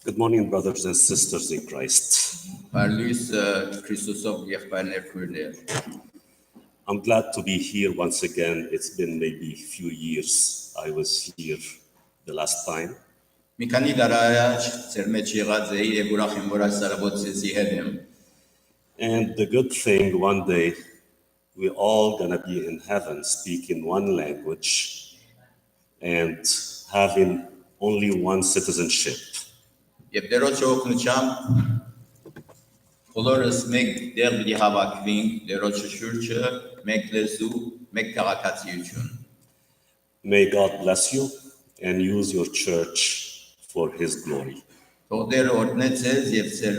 Good morning, brothers and sisters in Christ. Parlus Christosov եղբայրներ քույրներ։ I'm glad to be here once again. It's been maybe a few years I was here the last time. Մի քանի դար առաջ ձեր մեջ եղած էի եւ ուրախ եմ որ այս տարվոց ձեզի հետ եմ։ And the good thing, one day we're all gonna be in heaven speaking one language and having only one citizenship. Եվ դերոջ օգնությամբ բոլորս մեկ դեր պիտի հավաքվենք դերոջ շուրջը, մեկ լեզու, մեկ քաղաքացիություն։ May God bless you and use your church for His glory. Թող Տերը օրհնե ձեզ եւ ձեր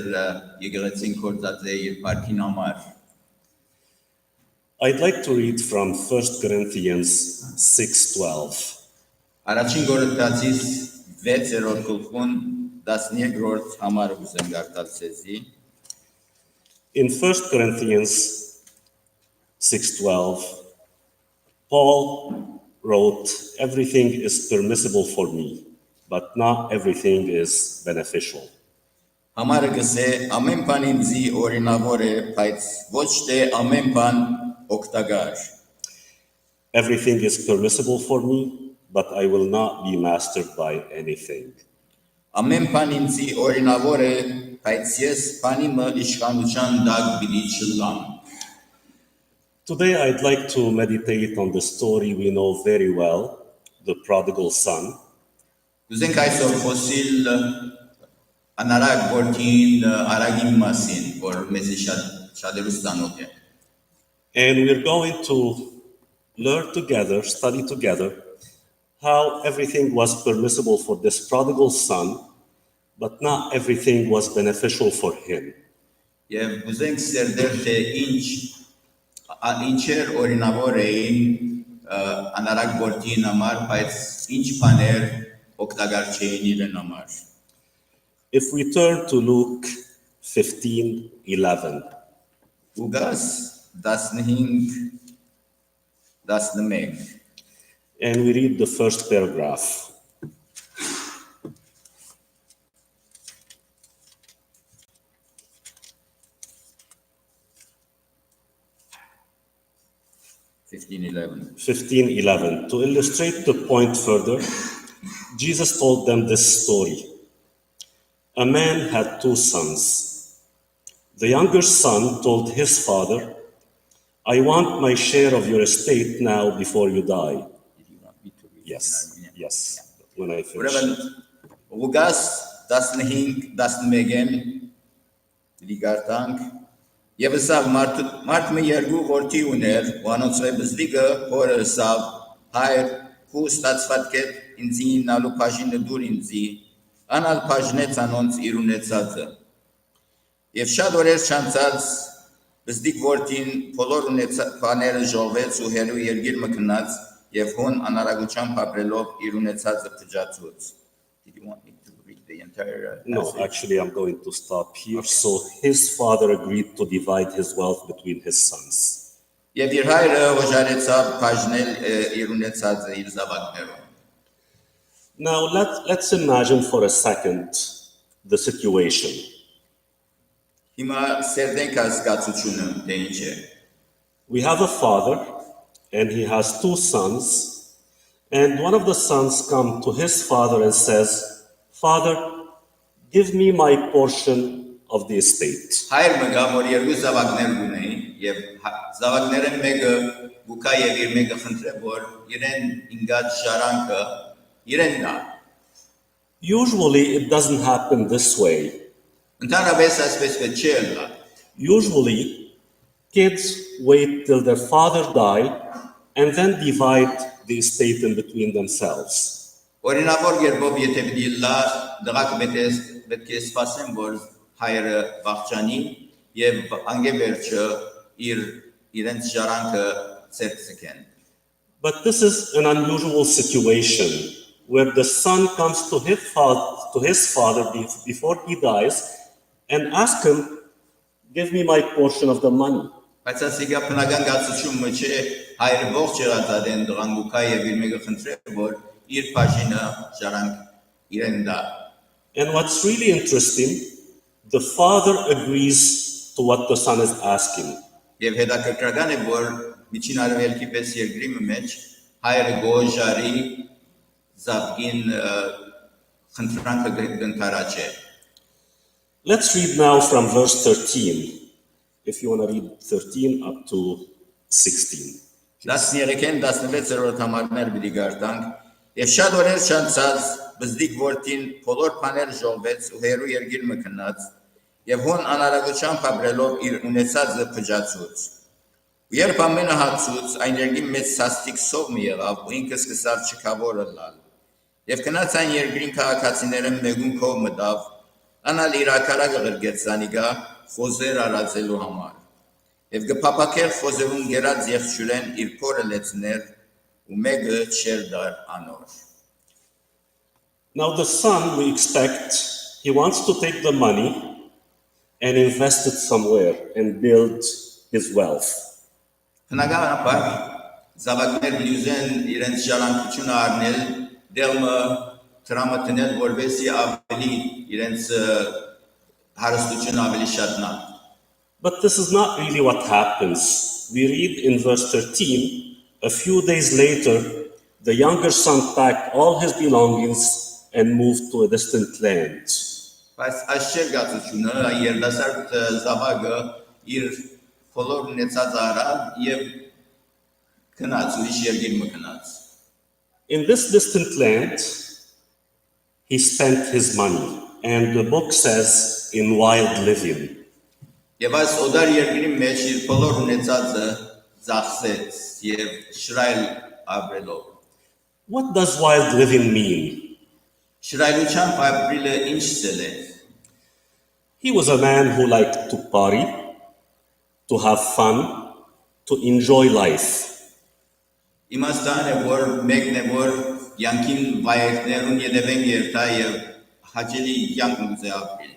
եկեղեցին կործածե իր բարքին համար։ I'd like to read from 1 Corinthians 6:12. Առաջին Կորինթացիս 6-րդ գլխուն 13-րդ համարը ուզեմ գարտալ ձեզի։ In 1 Corinthians 6:12, Paul wrote, "Everything is permissible for me, but not everything is beneficial." Համարը գսե ամեն բան ինձի օրինավոր է, բայց ոչ թե ամեն բան օգտակար։ Everything is permissible for me, but I will not be mastered by anything. Ամեն բան ինձի օրինավոր է, բայց ես բանիմը իշխանության տակ պիտի չլամ։ Today I'd like to meditate on the story we know very well, the prodigal son. Ուզենք այսօր խոսիլ անարակ որդին արագին մասին, որ մեզի շատերուց ծանոթ է։ And we're going to learn together, study together, how everything was permissible for this prodigal son, but not everything was beneficial for him. Եվ ուզենք սերդել թե ինչեր օրինավոր էին անարակ որդին համար, բայց ինչ բաներ օգտակար չէին իրեն համար։ If we turn to Luke 15:11, Ուգաս 15-11 and we read the first paragraph. Fifteen 15:11. To illustrate the point further, Jesus told them this story. A man had two sons. The younger son told his father, "I want my share of your estate now before you die." Yes. When I finish. Ուրեմն Ուգաս 15-11-ին դիգարտանք եւ ասավ մարդը երկու որդի ուներ, wanոցը բզդիկը հորը ասավ հայր քու ստացված կետ ինձի նալու բաժինը դուր ինձի անալ բաժնեց անոնց իր ունեցածը եւ շատ օրեր չանցած բզդիկ որդին բոլոր ունեցած բաները ժողվեց ու հերու երգիր մգնաց եւ հոն անարագությամբ ապրելով իր ունեցածը փճացուց. Did you want me to read the entire No, actually I'm going to stop here. So his father agreed to divide his wealth between his sons. Եվ իր հայրը հոժարեցավ բաժնել իր ունեցածը իր զավակներով. Now let's imagine for a second the situation. Հիմա սերդենք հասկացությունը թե ինչ է. We have a father and he has two sons, and one of the sons come to his father and says, "Father, give me my portion of the estate." Հայր մգա որ երկու զավակներ ունեին եւ զավակները մեկը գուկա եւ իր մեկը խնդրե որ իրեն ինգած շարանքը իրեն դա. Usually it doesn't happen this way. Ընդհանրապես այսպես չէ լա. Usually kids wait till their father die and then divide the estate in between themselves. Օրինավոր երբով եթե պիտի լա դղակ պետք է սպասեն որ հայրը վախճանի եւ անգեբերջը իրենց շարանքը ցերցկեն. But this is an unusual situation where the son comes to his father before he dies and asks him, "Give me my portion of the money." Բայց ասիկա բնական գացությունը չէ հայրը ողջ եղած adեն դղանգուկա եւ իր մեկը խնդրե որ իր բաժինը շարանք իրեն դա. And what's really interesting, the father agrees to what the son is asking. Եվ հետաքրքրական է, որ միջին արևելքի պես երկրի մեջ հայրը գոժարի զավգին խնդրանքը գնթարաչե։ Let's read now from verse 13, if you want to read 13 up to 16. 13-ին 16-րդ համարներ պիտի գարտանք, եւ շատ օրեր չանցած բզդիկ որդին բոլոր բաներ ժողվեց ու հերու երգիր մքնած, եւ հոն անարագությամբ ապրելով իր ունեցածը փճացուց։ Ու երբ ամենը հացուց, այն երգի մեծ սաստիկ սով մի եղավ, ու ինքը սկսավ չքավորը լալ։ Եվ գնաց այն երկրին քաղաքացիները մեկուն քով մտավ, անալ իր ակարագը ղրգեց զանիգա խոզեր արածելու համար։ Եվ գփափակեր խոզերուն գերած եղջյուրեն իր փորը լեցներ, ու մեկը չեր դար անոր։ Now the son, we expect, he wants to take the money and invest it somewhere and build his wealth. Բնականաբար զավակներ լյուզեն իրենց ժառանգությունը առնել, դեղմը տրամը տնել, որովհետեւ ավելի իրենց հարստությունը ավելի շատնա։ But this is not really what happens. We read in verse 13, a few days later, the younger son packed all his belongings and moved to a distant land. Բայց այս չէր գացությունը, երդասարդ զավակը իր բոլոր ունեցածը առավ եւ գնաց ուրիշ երկիր մգնաց։ In this distant land, he spent his money, and the book says, in wild living. Եվ այս օդար երկրի մեջ իր բոլոր ունեցածը ծախսեց եւ շրայլ ապրելով։ What does wild living mean? Շրայլությամբ ապրելը ինչ ցել է։ He was a man who liked to party, to have fun, to enjoy life. Իմաստան է, որ մեկն է, որ յանքին վայրերուն յետևեն երթա եւ հաճելի յանք ուզե ապրել։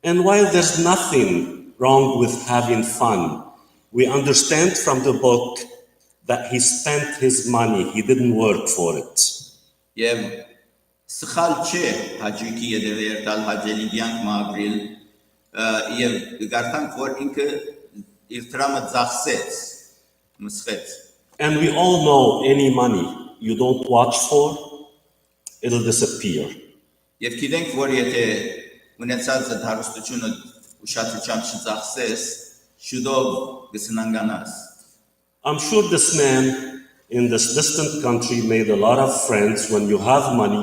And while there's nothing wrong with having fun, we understand from the book that he spent his money, he didn't work for it. Եվ սխալ չէ հաճույքի յետևը երթալ հաճելի յանք ապրել եւ գարտանք, որ ինքը իր տրամը ծախսեց, մսխեց։ And we all know any money you don't watch for, it'll disappear. Եվ գիտենք, որ եթե ունեցածը հարստությունը ուշադրությամբ չծախսես, շուտով կսնանկանաս։ I'm sure this man in this distant country made a lot of friends. When you have money,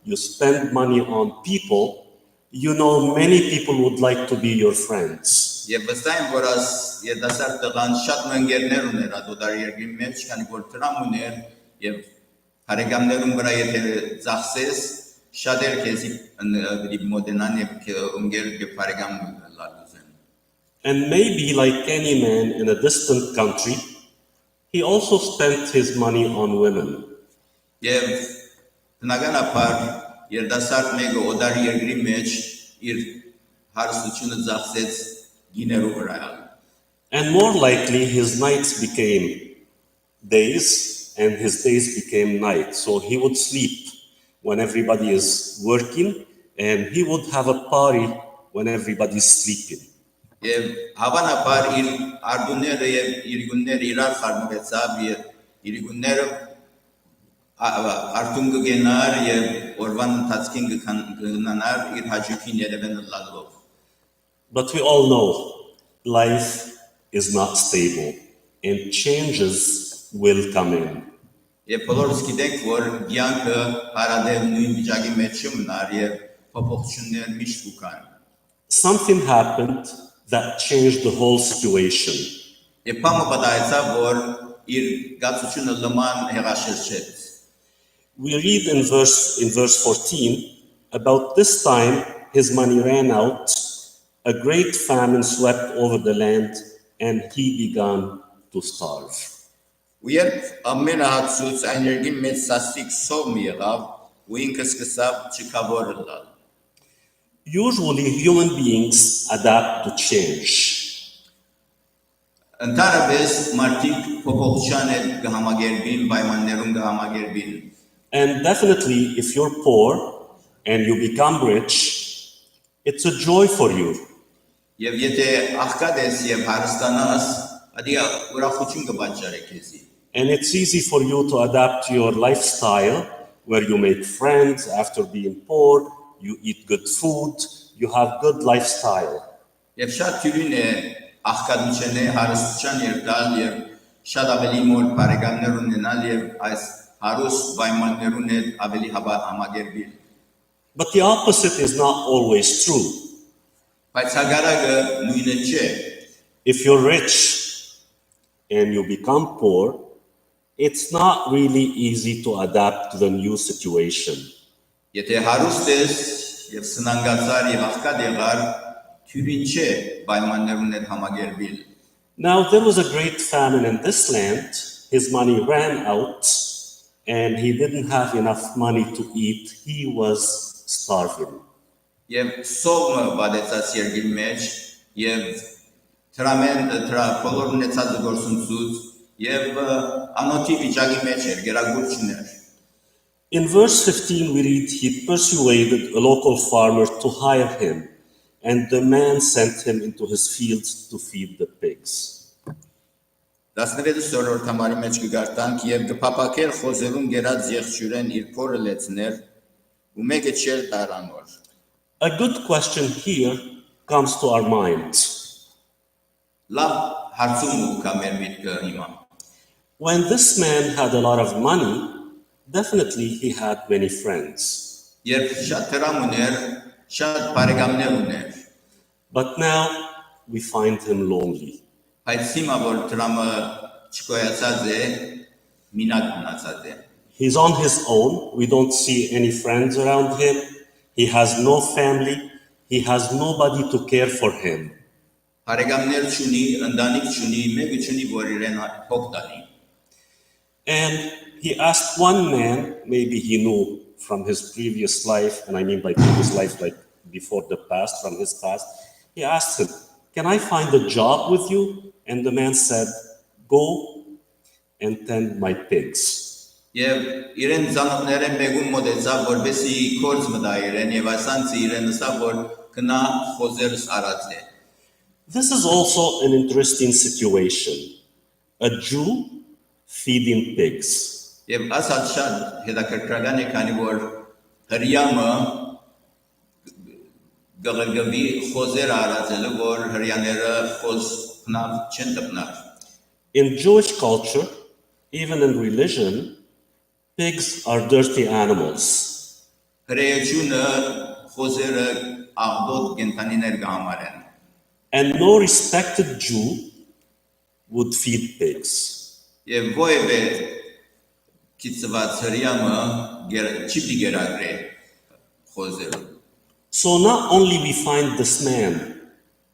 you spend money on people, you know many people would like to be your friends. Եվ վստահ եմ, որ այս երդասարդ տղան շատ մնգերներ ուներ ադոդար երկրի մեջ, քանի որ տրամ ուներ եւ հարեգամներուն վրա եթե ծախսես, շատեր քեզի մոդենան եւ ունգեր եւ հարեգամ լալուզեն։ And maybe like any man in a distant country, he also spent his money on women. Եվ բնականաբար երդասարդ մեկը օդար երկրի մեջ իր հարստությունը ծախսեց գիներու վրա։ And more likely his nights became days and his days became nights. So he would sleep when everybody is working and he would have a party when everybody is sleeping. Եվ հավանաբար իր արդուները եւ իրգունները իրար խառնվեցավ եւ իրգունները արդուն կգենար եւ օրվան ընթացքին կգնանար իր հաճույքին երևեն լալով։ But we all know life is not stable and changes will come in. Եվ բոլորս գիտենք, որ կյանքը հարադեպ նույն վիճակի մեջ չմնար եւ փոփոխություններ միշտ կան։ Something happened that changed the whole situation. Եվ բամը պատահեցավ, որ իր գացությունը լման հեղաշրջեց։ We read in verse 14, about this time his money ran out, a great famine swept over the land, and he began to starve. Ու երբ ամենը հացուց այն երկին մեծ սաստիկ սով մի եղավ, ու ինքը սկսավ չքավորը լալ։ Usually human beings adapt to change. Ընդհանրապես մարդիկ փոփոխության հետ կհամագերբին, պայմաններում կհամագերբին։ And definitely if you're poor, and you become rich, it's a joy for you. Եվ եթե աղքատ ես եւ հարստանաս, ադի ուրախություն կբաճարի քեզի։ And it's easy for you to adapt your lifestyle where you make friends after being poor, you eat good food, you have good lifestyle. Եվ շատ թյուրին է աղքատության է հարստության երկալ եւ շատ ավելի մոր բարեկամներ ունենալ եւ այս հարուստ պայմաններուն հետ ավելի համագերբել։ But the opposite is not always true. Բայց հագարակը նույնը չէ։ If you're rich and you become poor, it's not really easy to adapt to the new situation. Եթե հարուստ ես եւ սնանգացար եւ աղքատ եղար, թյուրին չէ պայմաններուն հետ համագերբել։ Now, there was a great famine in this land. His money ran out and he didn't have enough money to eat. He was starving. Եվ սովը բادեցած երկիր մեջ եւ դրա բոլոր ունեցած գործունեությունից եւ անոթի վիճակի մեջ էր գերագործներ։ In verse 15, we read, he persuaded a local farmer to hire him, and the man sent him into his fields to feed the pigs. 16-րդ համարի մեջ կգարտանք եւ կփապակեր խոզերուն գերած եղջյուրեն իր փորը լեցներ ու մեկը չեր դարանոր։ A good question here comes to our minds. Լավ հարցում ու կա մեր միտքը հիմա։ When this man had a lot of money, definitely he had many friends. Երբ շատ դրամ ուներ, շատ բարեկամներ ուներ, But now we find him lonely. բայց հիմա որ դրամը չկոյացած է, մինակ մնացած է։ He's on his own. We don't see any friends around him. He has no family. He has nobody to care for him. Բարեկամներ չունի, ընտանիք չունի, մեկը չունի, որ իրեն փող տանի։ And he asked one man, maybe he knew from his previous life, and I mean by previous life, like before the past, from his past, he asked him, can I find a job with you? And the man said, go and tend my pigs. Եվ իրեն ծանոթները մեկում մոտեցավ, որպեսզի կորձ մտա իրեն եւ ասանց իրեն ասա, որ գնա խոզերս արածե։ This is also an interesting situation. A Jew feeding pigs. Եվ ասած շատ հետաքրքրական է, քանի որ հրյամը գղրգվի խոզեր արածելը, որ հրյաները խոզ բնավ չեն տպնար։ In Jewish culture, even in religion, pigs are dirty animals. Հրեությունը խոզերը աղդոտ կենթանիներ կհամարեն։ And no respected Jew would feed pigs. Եվ ովևէ կիծված հրյամը չի գերագրե խոզերը։ So not only we find this man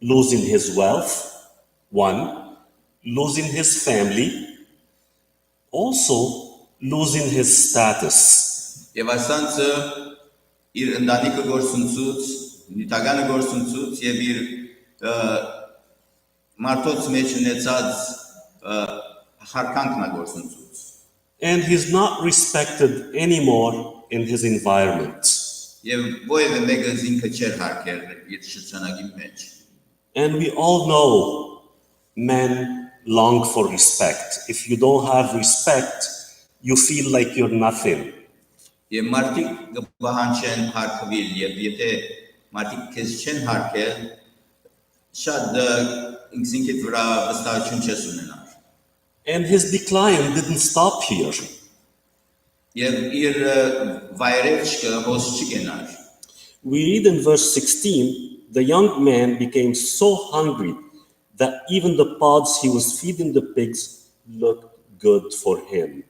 losing his wealth, one, losing his family, also losing his status. Եվ ասանցը իր ընտանիքը գործունեությունից, նյութականը գործունեությունից եւ իր մարդոց մեջ ունեցած հարկանքնա գործունեությունից։ And he's not respected anymore in his environment. Եվ ովևէ մեկը ինքը չէր հարգել իր շրջանակի մեջ։ And we all know men long for respect. If you don't have respect, you feel like you're nothing. Եվ մարդիկ կպահանջեն հարգվել, եւ եթե մարդիկ քեզ չեն հարգել, շատ ինքնիդ վրա վստահություն չես ունենալ։ And his decline didn't stop here. Եվ իր վայրեջքը հոս չգնար։ We read in verse 16, the young man became so hungry that even the pods he was feeding the pigs looked good for him.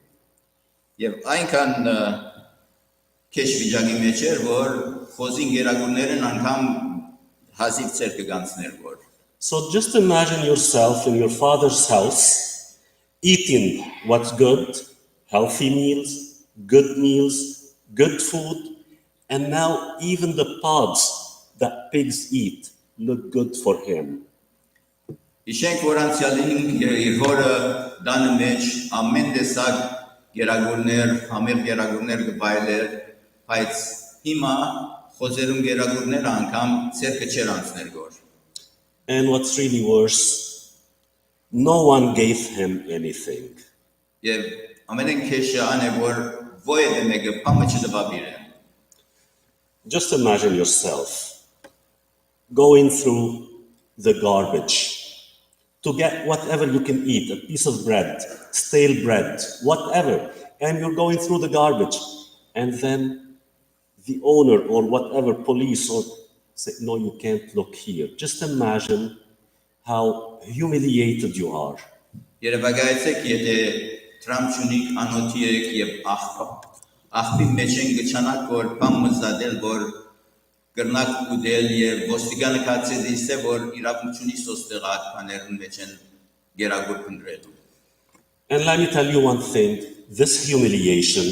Եվ այնքան քեշ վիճակի մեջ էր, որ խոզին գերագուրներն անգամ հազիվ ծեր կգանցներ որ։ So just imagine yourself in your father's house, eating what's good, healthy meals, good food, and now even the pods that pigs eat look good for him. Իշենք որ անցյալին իր հորը դանը մեջ ամեն տեսակ գերագուրներ, համեղ գերագուրներ կբայլեր, բայց հիմա խոզերում գերագուրները անգամ ցերկը չեր անցներ գոր։ And what's really worse, no one gave him anything. Եվ ամենեն քեշը ան է որ ովևէ մեկը փամը չտվավ իրեն։ Just imagine yourself going through the garbage to get whatever you can eat, a piece of bread, stale bread, whatever, and you're going through the garbage, and then the owner or whatever, police or say, no, you can't look here. Just imagine how humiliated you are. Երևակայեցեք, եթե տրամչունիկ անոթի եք եւ աղբի մեջ են գճանակ որ բամ մզադել որ կրնակ ուդել եւ ոստիկանը կացեզի սե որ իրավունքունի սոստեղա բաներուն մեջ են գերագուր փնտրելու։ And let me tell you one thing, this humiliation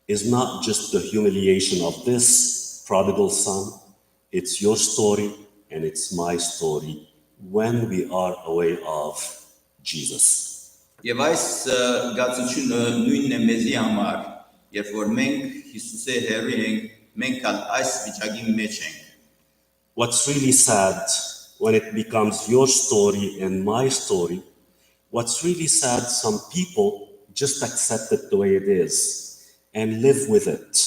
is not just the humiliation of this prodigal son, it's your story and it's my story when we are away of Jesus. Եվ այս գացությունը նույնն է մեզի համար, երբ որ մենք Հիսուսի հեռու ենք, մենք այս վիճակի մեջ ենք։ What's really sad when it becomes your story and my story, what's really sad, some people just accept it the way it is and live with it.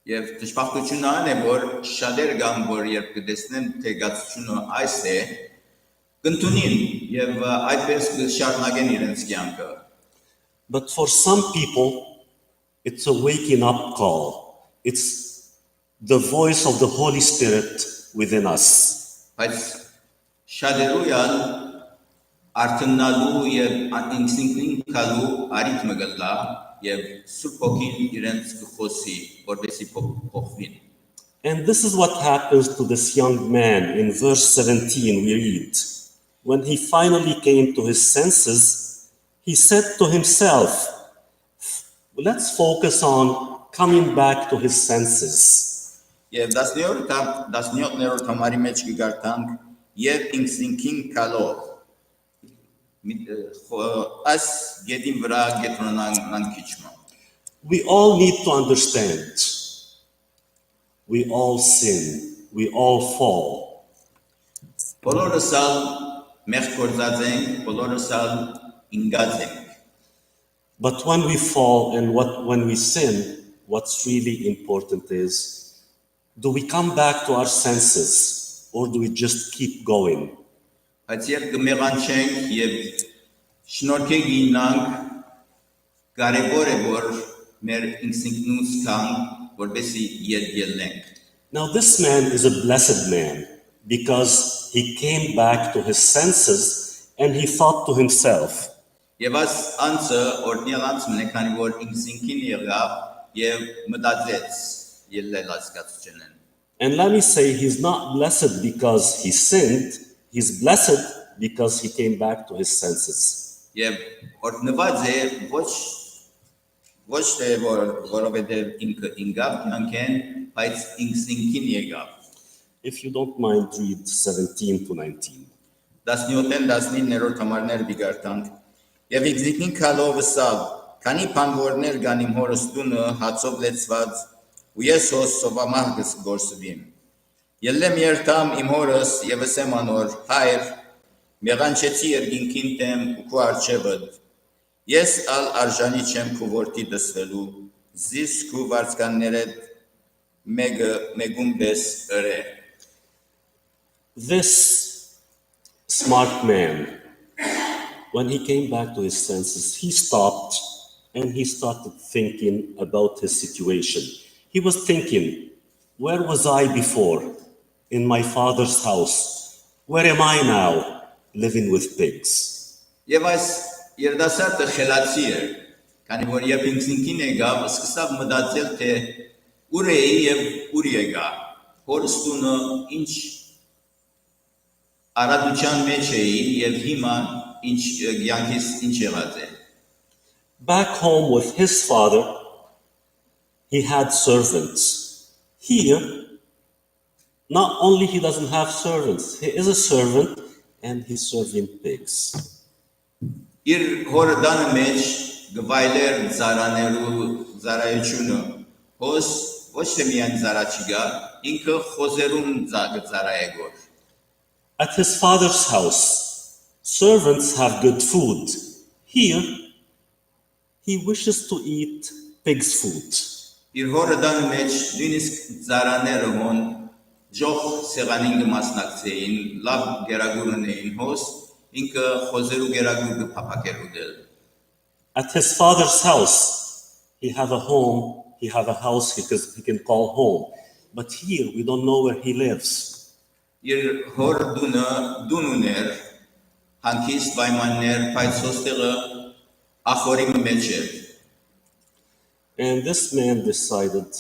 Եվ դժբախտությունն այն է, որ շատեր կան, որ երբ կտեսնեն, թե գացությունը այս է, կընդունին եւ այդպես կշարունակեն իրենց կյանքը։ But for some people, it's a waking up call. It's the voice of the Holy Spirit within us. Բայց շատերոյան արթնալու եւ ինքնին կալու արիթմը գլա եւ Սուրբ Հոգին իրենց կխոսի, որպեսզի փոխվին։ And this is what happens to this young man in verse 17 we read. When he finally came to his senses, he said to himself, let's focus on coming back to his senses. Եվ 17-րդ համարի մեջ կգարտանք եւ ինքնին կալով այս գետին վրա գետրոնան քիչմա։ We all need to understand. We all sin. We all fall. Բոլորս մեղ գործած ենք, բոլորս ինգած ենք։ But when we fall and when we sin, what's really important is, do we come back to our senses or do we just keep going? Բայց երբ կմեղանչենք եւ շնորհքենք ինանք, կարևոր է որ մեր ինքնինս կանք, որպեսզի ելնենք։ Now this man is a blessed man because he came back to his senses and he thought to himself. Եվ այս անձը օրդնյալ անձ մնե, քանի որ ինքնին եղավ եւ մտածեց ելնել այս գացությունն։ And let me say, he's not blessed because he sinned, he's blessed because he came back to his senses. Եվ օրդնված է ոչ թե որովհետեւ ինքը ինգավ կյանքեն, բայց ինքնին եղավ։ If you don't mind, read 17 to 19. 17-19-րդ համարներ բիգարտանք։ Եվ ինքնին կալով սավ, քանի բանվորներ կան իմ հորս տունը հացով լեցված, ու ես հոս սովամահ գործվիմ։ Ելեմ երթամ իմ հորս եւ ասեմ անոր, հայր, մեղանչեցի երկինքին տեմ ու քո առջևդ։ Ես ալ արժանի չեմ քո որդի դսվելու, զիս քո վարձկաններդ մեգում բես ըրե։ This smart man, when he came back to his senses, he stopped and he started thinking about his situation. He was thinking, where was I before? In my father's house. Where am I now? Living with pigs. Եվ այս երդասարտը խելացի էր, քանի որ երբ ինքնին եկավ, սկսավ մտածել, թե ուր էի եւ ուր եկա, հորս տունը ինչ արադության մեջ էի եւ հիմա ինչ յանքիս ինչ եղած է։ Back home with his father, he had servants. Here, not only he doesn't have servants, he is a servant and he's serving pigs. Իր հորը դանը մեջ գվայլեր զարաներու զարայությունը, հոս ոչ թե միայն զարաչի գա, ինքը խոզերուն զարայ գոր։ At his father's house, servants have good food. Here, he wishes to eat pig's food. Իր հորը դան մեջ նույնիսկ զարաները հոն ջող սեղանին կմասնակցեին, լավ գերագուր ունեին հոս, ինքը խոզերու գերագուր կփափակեր ուդել։ At his father's house, he have a home, he have a house he can call home. But here, we don't know where he lives. Իր հոր դուն ուներ, հանգիստ պայմաններ, բայց հոստեղը ախորի մեջ էր։ And this man decided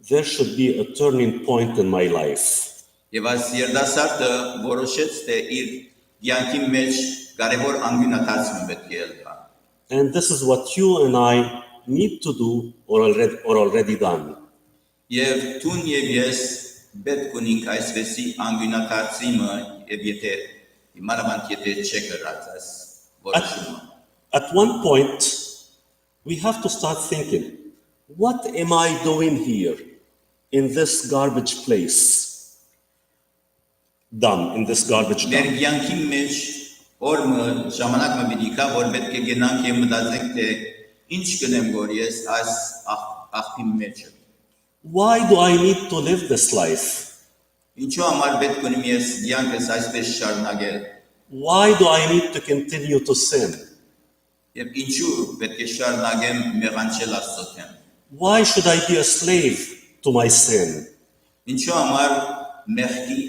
there should be a turning point in my life. Եվ այս երդասարտը որոշեց, թե իր կյանքի մեջ կարևոր անգյունաթարցում պետք է ելնա։ And this is what you and I need to do or already done. Եվ տուն եւ ես պետք ունենք այսպեսի անգյունաթարցումը, եւ եթե մանավանդ եթե չեք գրած այս որոշումը։ At one point, we have to start thinking, what am I doing here in this garbage place? In this garbage Մեր dump. կյանքի մեջ օրը ժամանակը պիտի կա, որ պետք է գնանք եւ մտածենք, թե ինչ կնեմ որ ես այս աղբի մեջ եմ։ Why do I need to live this life? Ինչու համար պետք ունեմ ես կյանքս այսպես շարունակել։ Why do I need to continue to sin? Եվ ինչու պետք է շարունակեմ մեղանչել Աստծոյն։ Why should I be a slave to my sin? Ինչու համար մեղքի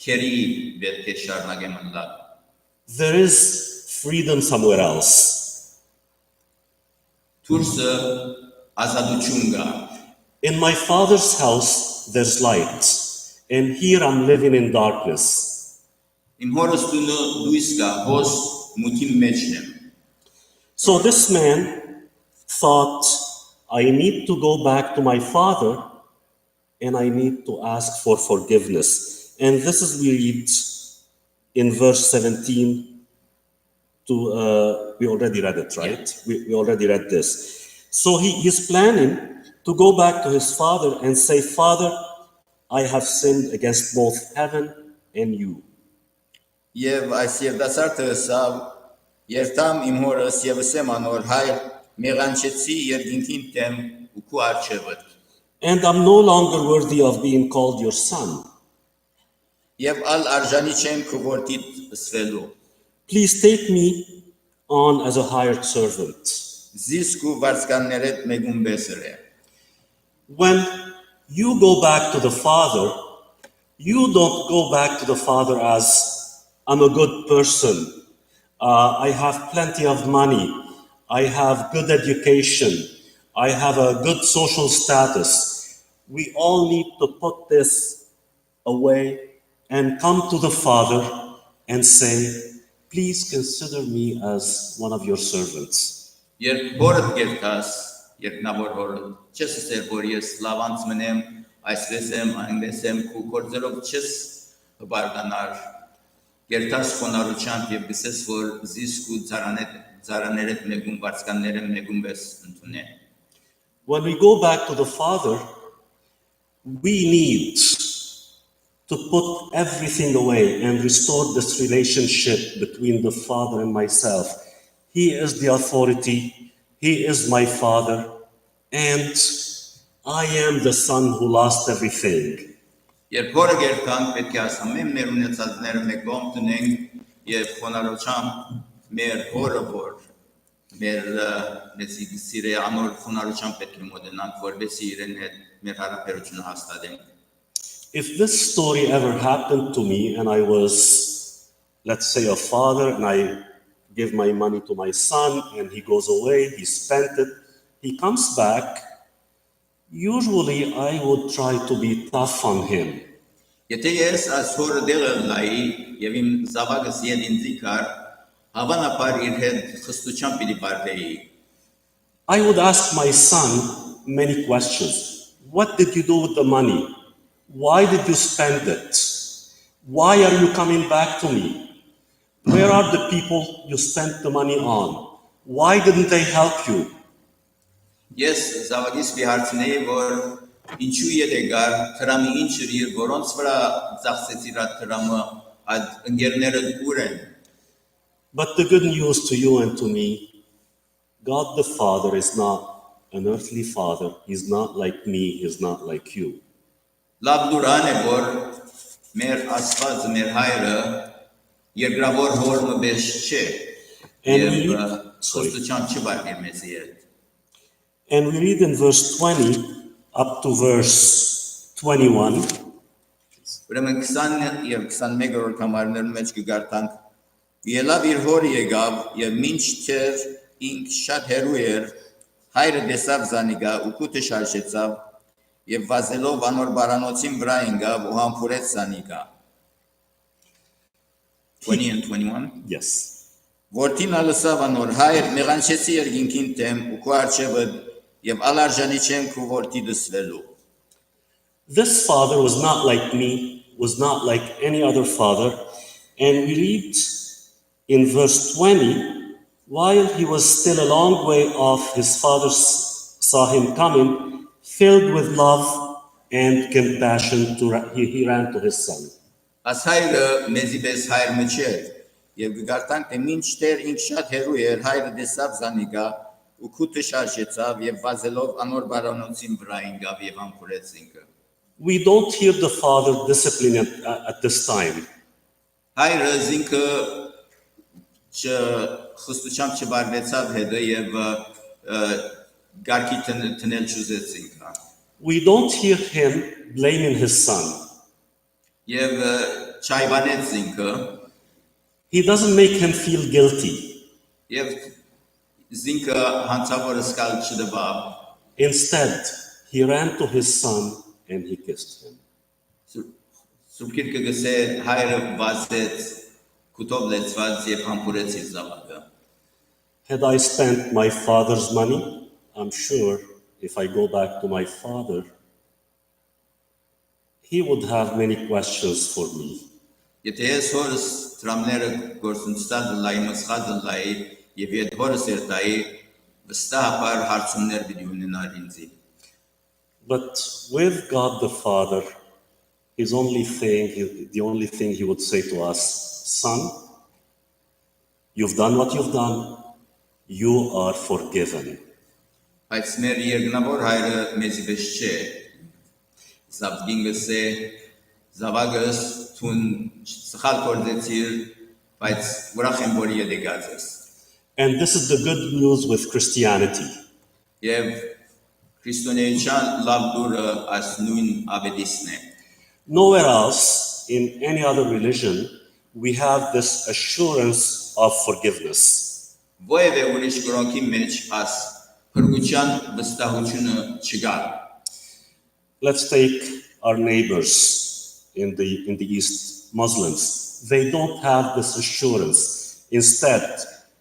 քերի պետք է շարունակեմ ընկալ։ There is freedom somewhere else. Դուրսը ազատություն կա։ In my father's house, there's light. And here I'm living in darkness. Իմ հորս տունը լույս կա, հոս մութի մեջն եմ։ So this man thought, I need to go back to my father and I need to ask for forgiveness. And this is we read in verse 17 we already read it, right? We already read this. So he's planning to go back to his father and say, Father, I have sinned against both heaven and you. Եվ այս երդասարտը սա երթամ իմ հորս եւ ասեմ անոր հայր մեղանչեցի երկինքին դեմ ու քու արջևդ։ And I'm no longer worthy of being called your son. Եվ ալ արժանի չեմ քու որդիդ սվելու։ Please take me on as a hired servant. Զիս քու վարձկաններդ մեգուն բեսր է։ When you go back to the Father, you don't go back to the Father as, I'm a good person, I have plenty of money, I have good education, I have a good social status. We all need to put this away and come to the Father and say, please consider me as one of your servants. Երբ հորդ գերտաս, երբ նա որ չես ասեր որ ես լավանց մնեմ, այսպես եմ, այնպես եմ, քու գործերով չես բարձանար գերտաս խոնարհությամբ եւ գսես որ զիս քու ծարաներդ մեգուն վարձկանները մեգուն բես ընդունեն։ When we go back to the Father, we need to put everything away and restore this relationship between the Father and myself. He is the authority, He is my Father, and I am the son who lost everything. Երբ հորը գերտանք պետք է ասամեն մեր ունեցածները մեկ կողմ տնենք եւ խոնարհությամբ մեր հորը որ մեր մեծի սիրե անոր խոնարհությամբ պետք է մոտենանք որովհետեւ իրեն հետ մեր հարաբերությունը հաստատենք։ If this story ever happened to me and I was, let's say, a father and I give my money to my son and he goes away, he spent it, he comes back, usually I would try to be tough on him. Եթե ես այս հորը դեղը լայի եւ իմ զավակս իդ ինձի կար, հավանաբար իր հետ խստությամբ պիտի բարվեի։ I would ask my son many questions. What did you do with the money? Why did you spend it? Why are you coming back to me? Where are the people you spent the money on? Why didn't they help you? Ես զավակիս մի հարցնեի, որ Ինչու ելեգար թրամի ինչ իր որոնց վրա ծախսեցիր այդ թրամը այդ ընկերները ուր են But the good news to you and to me, God the Father is not an earthly father. He's not like me. He's not like you. լավ լուրան է որ մեր Աստվածը մեր հայրը երկրավոր հոր մբեշ չէ And եւ we read, sorry. խոստության չբարգեր մեզի հետ And we read in verse 20 up to verse 21. Ուրեմն 20 եւ 21-րդ համարներում մեջ կգարտանք Ելավ իր հորը եկավ եւ մինչդեռ ինք շատ հեռու էր հայրը դեսավ զանիգա ու կուտը շարժեցավ եւ վազելով անոր բարանոցին վրա ընկավ ու համբուրեց զանիգա 20 and 21 Yes. Որտին ալսավ անոր հայր մեղանչեցի երկինքին դեմ ու քո արջևը եւ ալարժանի չեմ քո որտի դսվելու This father was not like me, was not like any other father. And we read in verse 20, while he was still a long way off, his father saw him coming, filled with love and compassion, he ran to his son. As հայրը մեզի պես հայր մչեր եւ գարտանք թե մինչդեռ ինք շատ հեռու էր հայրը դեսավ զանիգա ու քուտը շարժեցավ եւ վազելով անոր բարանոցին վրա ընկավ եւ համբուրեց ինքը We don't hear the father discipline at this time. Հայրը ինքը խստությամբ չբարվեցավ հետը եւ գարկի տնել չուզեց ինքը We don't hear him blaming his son. Եվ չայվանեց ինքը He doesn't make him feel guilty. Եվ ինքը հանցավոր սկալ չդվավ Instead, he ran to his son and he kissed him. Սուրբգիրքը գսե հայրը վազեց կուտով լեցված եւ համբուրեց իր զավակը Had I spent my father's money, I'm sure if I go back to my father, he would have many questions for me. Եթե ես հորս տրամները գործունեության լայի մսխածը լայի եւ եթե հորս երտայի վստահաբար հարցումներ պիտի ունենար ինձի But with God the Father, the only thing he would say to us, son, you've done what you've done, you are forgiven. Բայց մեր երկնավոր հայրը մեզի պես չէ Զավգինգսե զավագս թուն սխալ կորձեցիր բայց ուրախ եմ որ ելեկած ես And this is the good news with Christianity. Եվ քրիստոնեության լավ դուրը այս նույն ավետիսն է Nowhere else in any other religion we have this assurance of forgiveness. Ովևէ ուրիշ կրոնքի մեջ այս փրկության վստահությունը չկա Let's take our neighbors in the East, Muslims. They don't have this assurance. Instead,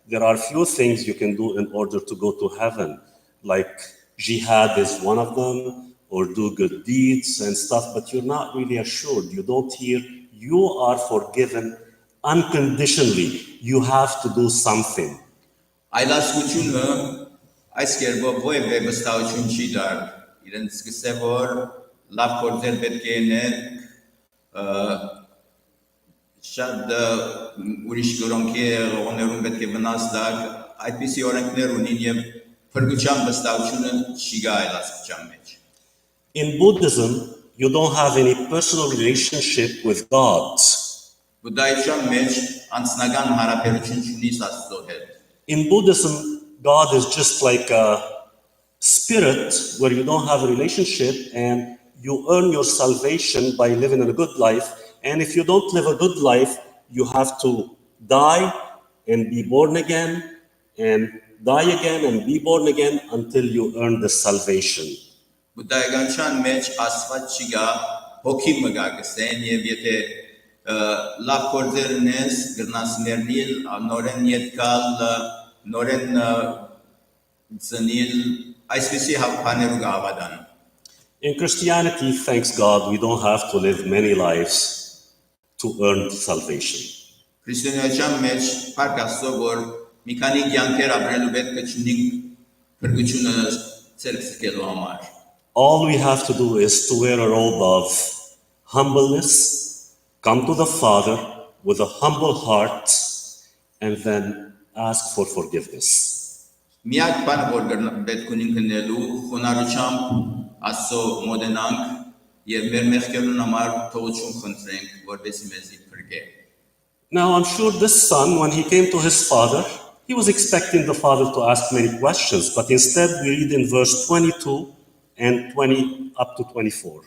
there are few things you can do in order to go to heaven, like jihad is one of them, or do good deeds and stuff, but you're not really assured. You don't hear, you are forgiven unconditionally. You have to do something. Այլասկությունը այս կերպով ովևէ վստահություն չի դար իրենց սկսե որ լավ գործեր պետք է ունեն շատ ուրիշ կրոնքի ողոներում պետք է վնաս տալ այդպիսի օրենքներ ունին եւ փրկության վստահությունը չի գա այլասկության մեջ In Buddhism, you don't have any personal relationship with God. Բուդդայության մեջ անձնական հարաբերություն չունի Աստծո հետ In Buddhism, God is just like a spirit where you don't have a relationship and you earn your salvation by living a good life. And if you don't live a good life, you have to die and be born again and die again and be born again until you earn the salvation. Բուդդայական մեջ Աստված չի գա հոգի մգա գսեն եւ եթե լավ գործերն ես գրնաս մերնիլ նորեն յետքալ նորեն ծնիլ այսպեսի հավանելու գավադան In Christianity, thanks God, we don't have to live many lives to earn salvation. Քրիստոնեության մեջ փառք Աստծո որ մի քանի կյանքեր ապրելու պետք է չունենք փրկությունը ցերկսկելու համար All we have to do is to wear a robe of humbleness, come to the Father with a humble heart, and then ask for forgiveness. Միակ բանը, որ պետք ունենք քննելու, խոնարհությամբ Աստծո մոդենանք եւ մեր մեղքերուն համար թողություն խնդրենք, որպեսզի մեզի փրկե։ Now, I'm sure this son, when he came to his father, he was expecting the father to ask many questions, but instead we read in verse 22 and 20 up to 24.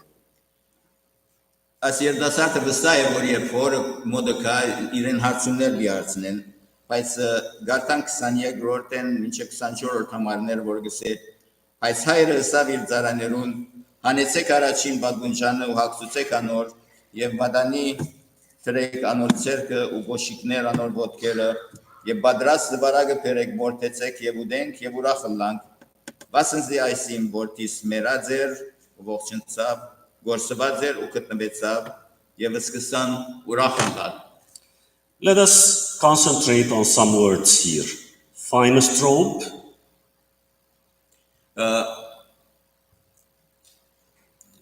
Այս երդասարտը վստահ է, որ երբ հորը մոդեկա իրեն հարցումներ լիարցնեն, բայց գարտան 23-րդեն մինչև 24-րդ համարներ, որ գսե, այս հայրը ըսավ իր ծառաներուն, հանեցեք առաջին բադունջանը ու հագցուցեք անոր, եւ մադանի թրեք անոր ցերկը ու գոշիկներ անոր ոտքերը, եւ բադրած զվարագը բերեք մորթեցեք եւ ուդենք եւ ուրախ լանք, վասնզի այսին որդիս մերած էր ու ողջնցավ, գործված էր ու գտնվեցավ եւ սկսան ուրախ լալ։ Let us concentrate on some words here. Finest robe,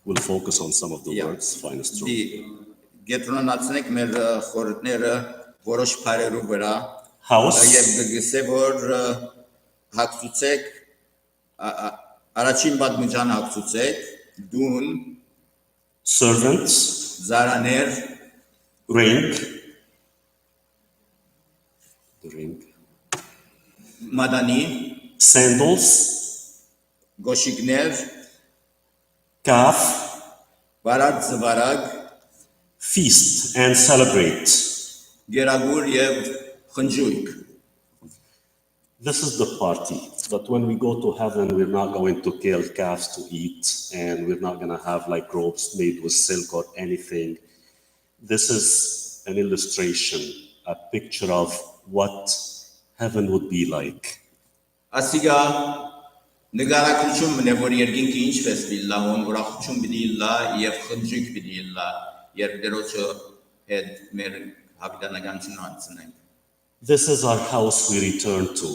we'll focus on some of the words. Finest robe. Գետրոնացնենք մեր խորհուրդները որոշ բարերու վրա House, եւ գսե որ հագցուցեք առաջին բադմիջան հագցուցեք դուն servants, զարաներ ring, the ring, մադանի sandals, գոշիկներ calf, վարած զվարակ feast and celebrate. գերագուր եւ խնջույք This is the party, but when we go to heaven, we're not going to kill calves to eat, and we're not going to have like robes made with silk or anything. This is an illustration, a picture of what heaven would be like. ասիգա նգարակություն մնե որ երկինքը ինչպես բիլլա ուն ուրախություն պիտի լա եւ խնջույք պիտի լա երբ դերոջը հետ մեր հավիտենականությունը անցնենք This is our house we return to.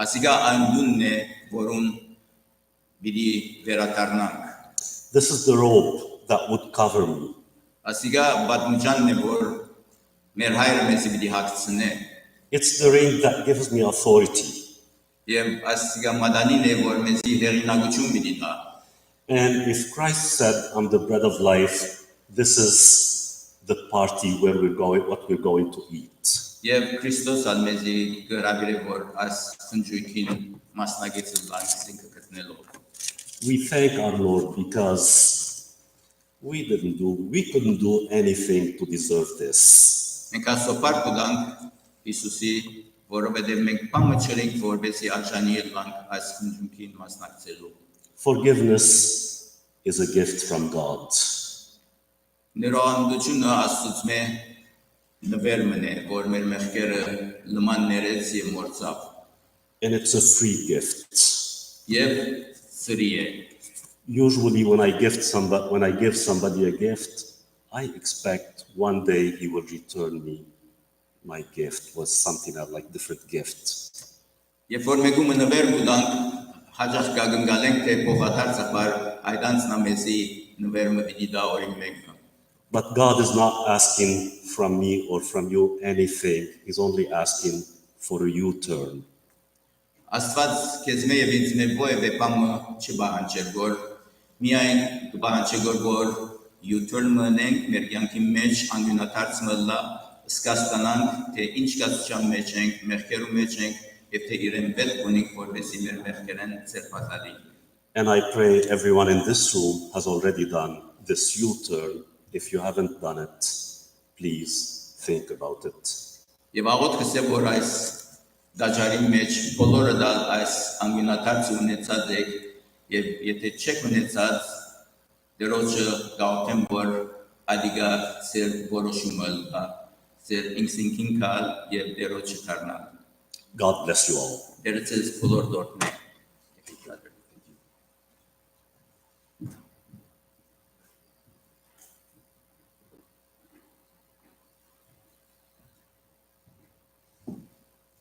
ասիգա անդունն է որուն պիտի վերադառնանք This is the robe that would cover me. ասիգա բադմուջանն է որ մեր հայրը մեզ պիտի հագցնե It's the ring that gives me authority. եւ ասիգա մադանին է որ մեզի հերինակություն պիտի տա And if Christ said, I'm the bread of life, this is the party where what we're going to eat. եւ Քրիստոս ալ մեզի գրավիրե որ այս խնջույքին մասնագետը լանք ինքը գտնելով We thank our Lord because we couldn't do anything to deserve this. մենք ասոպար կդանք Հիսուսի որովհետեւ մենք բամը չենք որբեսի արժանի լանք այս խնջույքին մասնակցելու Forgiveness is a gift from God. Ներողամտությունը Աստծուց մե նվերմն է որ մեր մեղքերը լման ներեց եւ մորցավ And it's a free gift. եւ սրի է Usually when I give somebody a gift, I expect one day he will return me my gift with something else, like different gift. Երբ որ մենք ում նվեր կդանք հաջող կգնգալենք թե փոխադարձաբար այդանցնա մեզի նվերը պիտի դա օրին մենք But God is not asking from me or from you anything. He's only asking for a U-turn. Աստված քեզ մե եւ ինձ մե ո՞և է բամը չբանջեր որ միայն կբանջեր որ U-turn մնենք մեր կյանքի մեջ անգյունաթարց մլա սկսկանանք թե ինչ կացության մեջ ենք մեղքերու մեջ ենք եւ թե իրեն պետք ունենք որպեսի մեր մեղքերեն ծերպատալի And I pray everyone in this room has already done this U-turn. If you haven't done it, please think about it. Եվ աղոթք է որ այս դաջարի մեջ բոլորը դա այս անգյունաթարց ունեցած եք եւ եթե չեք ունեցած դերոջը գաղթեմ որ ադիգա ծեր որոշումը լա ծեր ինքնին կալ եւ դերոջը դառնալ God bless you all. դերցես բոլոր դորտներ